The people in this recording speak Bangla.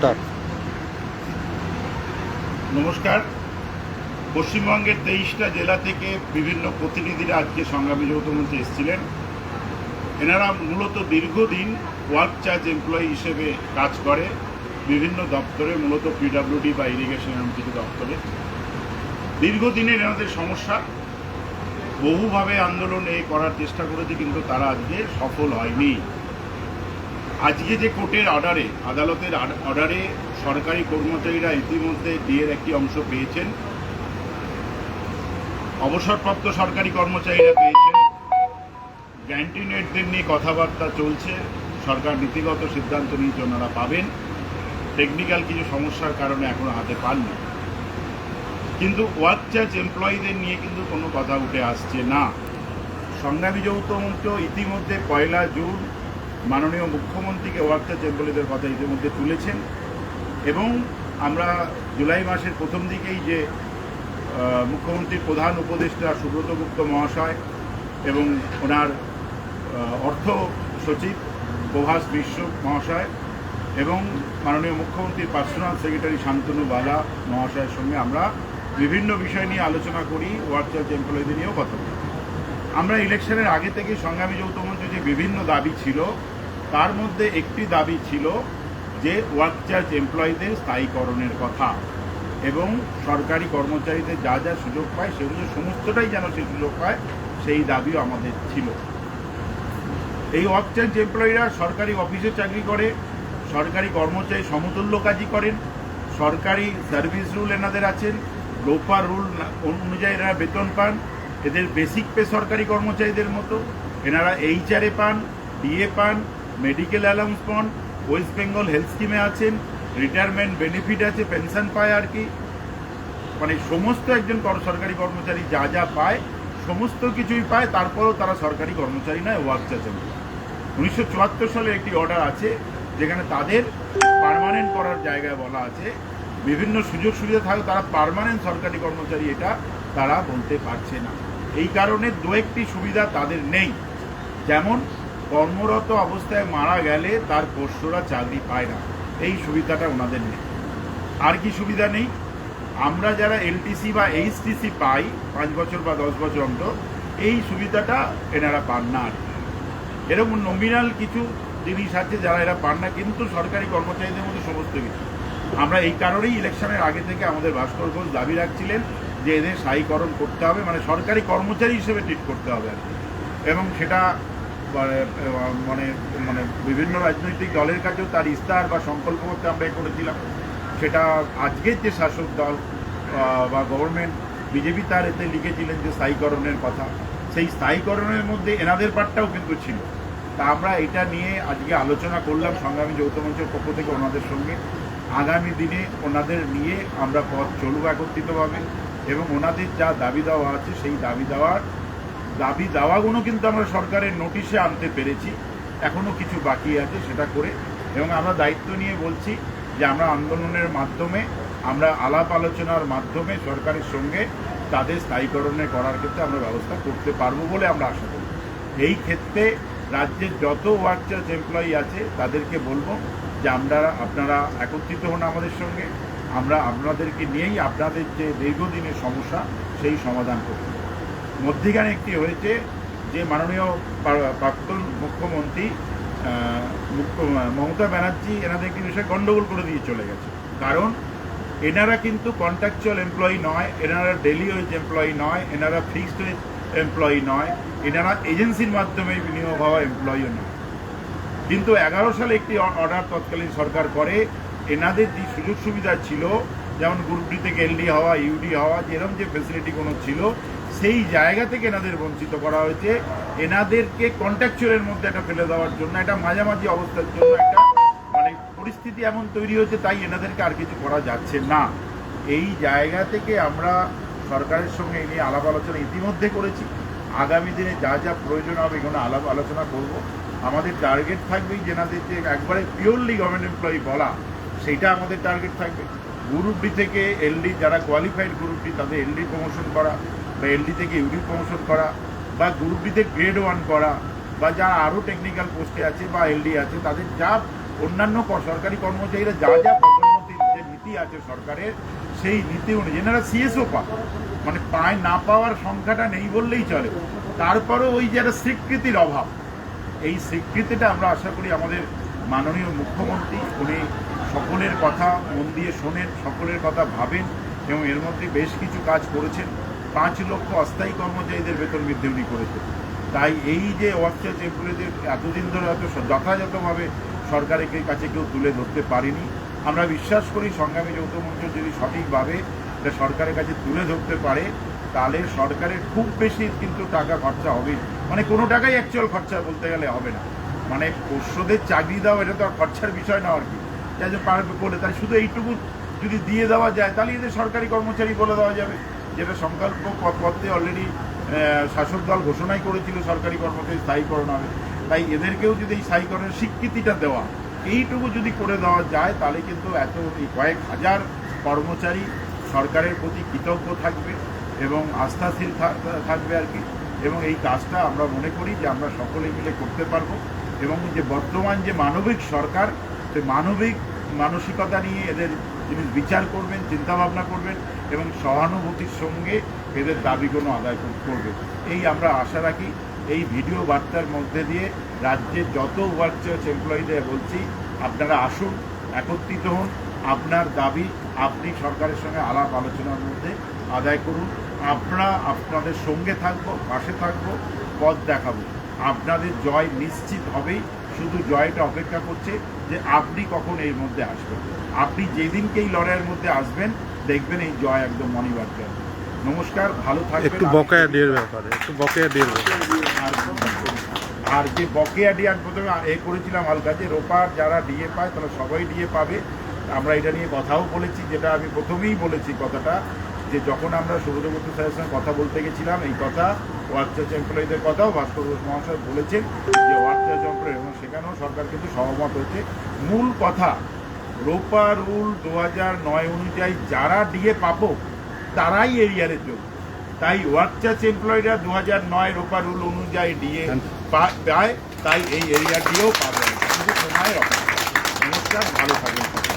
স্টার্ট। নমস্কার। পশ্চিমবঙ্গের 23টা জেলা থেকে বিভিন্ন প্রতিনিধিরা আজকে সংগ্রামী যৌথ মঞ্চে এসেছিলেন। এনারা মূলত দীর্ঘদিন ওয়ার্ক চার্জ এমপ্লয়ি হিসেবে কাজ করে বিভিন্ন দপ্তরে, মূলত পিডব্লিউডি বা ইরিগেশন এরকম কিছু দপ্তরে। দীর্ঘদিনের এনাদের সমস্যা, বহুভাবে আন্দোলন করার চেষ্টা করেছে, কিন্তু তারা আজকে সফল হয়নি। আজকে যে কোর্টের অর্ডারে, আদালতের অর্ডারে সরকারি কর্মচারীরা ইতিমধ্যে ডিএর একটি অংশ পেয়েছেন, অবসরপ্রাপ্ত সরকারি কর্মচারীরা পেয়েছেন, গ্যান্টিনেটদের নিয়ে কথাবার্তা চলছে, সরকার নীতিগত সিদ্ধান্ত নিয়ে ওনারা পাবেন। টেকনিক্যাল কিছু সমস্যার কারণে এখনো হাতে পাননি, কিন্তু ওয়ার্ক চার্জ এমপ্লয়ীদের নিয়ে কিন্তু কোনো কথা উঠে আসছে না। সংগ্রামী যৌথ মঞ্চ ইতিমধ্যে 1 জুন মাননীয় মুখ্যমন্ত্রীকে ওয়ার্ক চার্জ এমপ্লয়ীদের কথা ইতিমধ্যে তুলেছেন, এবং আমরা জুলাই মাসের প্রথম দিকেই যে মুখ্যমন্ত্রীর প্রধান উপদেষ্টা সুব্রত গুপ্ত মহাশয় এবং ওনার অর্থ সচিব প্রভাস বিশ্ব মহাশয় এবং মাননীয় মুখ্যমন্ত্রীর পার্সোনাল সেক্রেটারি শান্তনু বালা মহাশয়ের সঙ্গে আমরা বিভিন্ন বিষয় নিয়ে আলোচনা করি, ওয়ার্ক চার্জ এমপ্লয়ীদের নিয়েও কথা বলি। আমরা ইলেকশনের আগে থেকে সংগ্রামী যৌথ মঞ্চে যে বিভিন্ন দাবি ছিল, তার মধ্যে একটি দাবি ছিল যে ওয়ার্ক চার্জ এমপ্লয়ীদের স্থায়ীকরণের কথা, এবং সরকারি কর্মচারীদের যা যা সুযোগ পায় সেগুলো সমস্তটাই যেন সেই সুযোগ পায়, সেই দাবিও আমাদের ছিল। এই ওয়ার্ক চার্জ এমপ্লয়িরা সরকারি অফিসে চাকরি করে, সরকারি কর্মচারী সমতুল্য কাজই করেন, সরকারি সার্ভিস রুল এনাদের আছেন, লোপার রুল অনুযায়ী এনারা বেতন পান, এদের বেসিক পে সরকারি কর্মচারীদের মতো। এনারা এইচআরএ পান, ডিএ পান, মেডিকেল অ্যালাউন্স পান, ওয়েস্ট বেঙ্গল হেলথ স্কিমে আছেন, রিটায়ারমেন্ট বেনিফিট আছে, পেনশন পায় আর কি। মানে সমস্ত একজন সরকারি কর্মচারী যা যা পায় সমস্ত কিছুই পায়, তারপরেও তারা সরকারি কর্মচারী নয়, ওয়ার্ক চার্জ এমপ্লয়ি। 1974 সালে একটি অর্ডার আছে যেখানে তাদের পার্মানেন্ট করার জায়গায় বলা আছে বিভিন্ন সুযোগ সুবিধা থাকে, তারা পার্মানেন্ট সরকারি কর্মচারী এটা তারা বলতে পারছে না। এই কারণে দু একটি সুবিধা তাদের নেই, যেমন কর্মরত অবস্থায় মারা গেলে তার পোষ্যরা চাকরি পায় না, এই সুবিধাটা ওনাদের নেই। আর কি সুবিধা নেই? আমরা যারা এলটিসি বা এইচটিসি পাই 5 বছর বা 10 বছর অন্তর, এই সুবিধাটা এনারা পান না। আর এরকম নমিনাল কিছু জিনিস আছে যারা এরা পান না, কিন্তু সরকারি কর্মচারীদের মধ্যে সমস্ত কিছু। আমরা এই কারণেই ইলেকশনের আগে থেকে আমাদের ভাস্কর ঘোষ দাবি রাখছিলেন যে এদের স্থায়ীকরণ করতে হবে, মানে সরকারি কর্মচারী হিসেবে ট্রিট করতে হবে আর কি। এবং সেটা মানে মানে বিভিন্ন রাজনৈতিক দলের কাছেও তার ইস্তাহার বা সংকল্প করতে আমরা করেছিলাম। সেটা আজকের যে শাসক দল বা গভর্নমেন্ট বিজেপি তার এতে লিখেছিলেন যে স্থায়ীকরণের কথা, সেই স্থায়ীকরণের মধ্যে এনাদের পার্টটাও কিন্তু ছিল। তা আমরা এটা নিয়ে আজকে আলোচনা করলাম সংগ্রামী যৌথ মঞ্চের পক্ষ থেকে ওনাদের সঙ্গে। আগামী দিনে ওনাদের নিয়ে আমরা পথ চলব একত্রিতভাবে, এবং ওনাদের যা দাবি দেওয়া আছে সেই দাবি দেওয়াগুলো কিন্তু আমরা সরকারের নোটিশে আনতে পেরেছি, এখনও কিছু বাকি আছে সেটা করে। এবং আমরা দায়িত্ব নিয়ে বলছি যে আমরা আন্দোলনের মাধ্যমে, আমরা আলাপ আলোচনার মাধ্যমে সরকারের সঙ্গে তাদের স্থায়ীকরণে করার ক্ষেত্রে আমরা ব্যবস্থা করতে পারবো বলে আমরা আশা করি। এই ক্ষেত্রে রাজ্যের যত ওয়ার্ক চার্জ এমপ্লয়ি আছে তাদেরকে বলবো যে আপনারা একত্রিত হন আমাদের সঙ্গে, আমরা আপনাদেরকে নিয়েই আপনাদের যে দীর্ঘদিনের সমস্যা সেই সমাধান করব। মধ্যিখানে একটি হয়েছে যে মাননীয় প্রাক্তন মুখ্যমন্ত্রী মমতা ব্যানার্জি এনাদের একটি বিষয়ে গণ্ডগোল করে দিয়ে চলে গেছে। কারণ এনারা কিন্তু কন্ট্রাকচুয়াল এমপ্লয়ি নয়, এনারা ডেলি ওয়েজ এমপ্লয়ি নয়, এনারা ফিক্সড ওয়েজ এমপ্লয়ি নয়, এনারা এজেন্সির মাধ্যমে বিনিয়োগ হওয়া এমপ্লয়িও নয়। কিন্তু 11 সালে একটি অর্ডার তৎকালীন সরকার করে, এনাদের যে সুযোগ সুবিধা ছিল, যেমন গ্রুপ ডি থেকে এলডি হওয়া, ইউডি হওয়া, যেরকম যে ফেসিলিটি কোনো ছিল, সেই জায়গা থেকে এনাদের বঞ্চিত করা হয়েছে। এনাদেরকে কন্ট্রাকচুয়ালের মধ্যে একটা ফেলে দেওয়ার জন্য, একটা মাঝামাঝি অবস্থার জন্য একটা মানে পরিস্থিতি এমন তৈরি হয়েছে, তাই এনাদেরকে আর কিছু করা যাচ্ছে না। এই জায়গা থেকে আমরা সরকারের সঙ্গে এই নিয়ে আলাপ আলোচনা ইতিমধ্যে করেছি। আগামী দিনে যা যা প্রয়োজন হবে এগুলো আলাপ আলোচনা করব। আমাদের টার্গেট থাকবেই যেনাদের যে একবারে পিওরলি গভর্নমেন্ট এমপ্লয়ি বলা, সেইটা আমাদের টার্গেট থাকবে। গ্রুপ ডি থেকে এলডি, যারা কোয়ালিফাইড গ্রুপ ডি তাদের এলডি প্রমোশন করা, বা এলডি থেকে ইউডি প্রমোশন করা, বা গ্রুপ ডিতে গ্রেড 1 করা, বা যারা আরও টেকনিক্যাল পোস্টে আছে বা এলডি আছে তাদের যা অন্যান্য সরকারি কর্মচারীরা যা যা পদোন্নতির যে নীতি আছে সরকারের, সেই নীতি অনুযায়ী যেনারা সিএসও পায়, মানে পায় না পাওয়ার সংখ্যাটা নেই বললেই চলে, তারপরেও ওই যে একটা স্বীকৃতির অভাব, এই স্বীকৃতিটা আমরা আশা করি আমাদের মাননীয় মুখ্যমন্ত্রী উনি সকলের কথা মন দিয়ে শোনেন, সকলের কথা ভাবেন এবং এর মধ্যে বেশ কিছু কাজ করেছেন। 5 লক্ষ অস্থায়ী কর্মচারীদের বেতন বৃদ্ধি উনি করেছেন। তাই এই যে ওয়ার্কচার্জ এমপ্লয়ীদের এতদিন ধরে হয়তো যথাযথভাবে সরকারের কাছে কেউ তুলে ধরতে পারেনি, আমরা বিশ্বাস করি সংগ্রামী যৌথ মঞ্চ যদি সঠিকভাবে এটা সরকারের কাছে তুলে ধরতে পারে তাহলে সরকারের খুব বেশি কিন্তু টাকা খরচা হবে, মানে কোনো টাকাই অ্যাকচুয়াল খরচা বলতে গেলে হবে না, মানে পোষ্যদের চাকরি দেওয়া এটা তো আর খরচার বিষয় না আর কি, তাই যে পারবে বলে তাই শুধু এইটুকু যদি দিয়ে দেওয়া যায় তাহলে এদের সরকারি কর্মচারী বলে দেওয়া যাবে, যেটা সংকল্প পত্রে অলরেডি শাসক দল ঘোষণাই করেছিল সরকারি কর্মচারী স্থায়ীকরণ হবে। তাই এদেরকেও যদি এই স্থায়ীকরণের স্বীকৃতিটা দেওয়া, এইটুকু যদি করে দেওয়া যায় তাহলে কিন্তু এত এই কয়েক হাজার কর্মচারী সরকারের প্রতি কৃতজ্ঞ থাকবে এবং আস্থাশীল থাকবে আর কি। এবং এই কাজটা আমরা মনে করি যে আমরা সকলে মিলে করতে পারবো এবং যে বর্তমান যে মানবিক সরকার, সেই মানবিক মানসিকতা নিয়ে এদের জিনিস বিচার করবেন, চিন্তাভাবনা করবেন এবং সহানুভূতির সঙ্গে এদের দাবিগুলো আদায় করবে, এই আমরা আশা রাখি। এই ভিডিও বার্তার মধ্যে দিয়ে রাজ্যের যত ওয়ার্কচার্জ এমপ্লয়ীদের বলছি, আপনারা আসুন, একত্রিত হন, আপনার দাবি আপনি সরকারের সঙ্গে আলাপ আলোচনার মধ্যে আদায় করুন। আমরা আপনাদের সঙ্গে থাকব, পাশে থাকব, পথ দেখাবো, আপনাদের জয় নিশ্চিত হবেই। শুধু জয়টা অপেক্ষা করছে যে আপনি কখন এর মধ্যে আসবেন। আপনি যেদিনকে এই লড়াইয়ের মধ্যে আসবেন দেখবেন এই জয় একদম অনিবার্য। নমস্কার, ভালো থাকবেন। একটু বকেয়া ডিএর ব্যাপারে আর যে বকেয়া ডিএ প্রথমে করেছিলাম হালকা, যে রোপার যারা ডিএ পায় তারা সবাই ডিএ পাবে। আমরা এটা নিয়ে কথাও বলেছি, যেটা আমি প্রথমেই বলেছি কথাটা, যে যখন আমরা সুব্রত স্যারের সঙ্গে কথা বলতে গেছিলাম এই কথা, ওয়ার্কচার্জ এমপ্লয়ীদের কথাও ভাস্কর ঘোষ মহাশয় বলেছেন যে ওয়ার্কচার্জ এমপ্লয়ী, এবং সেখানেও সরকার কিন্তু সহমত হয়েছে। মূল কথা, রোপা রুল 2009 অনুযায়ী যারা ডিএ পাবো তারাই এরিয়ারের যোগ্য। তাই ওয়ার্কচার্জ এমপ্লয়ীরা 2009 রোপা রুল অনুযায়ী ডিএ পায়, তাই এই এরিয়ার ডিএও পাবে। কিন্তু সময়ের অপেক্ষা। নমস্কার, ভালো থাকবেন।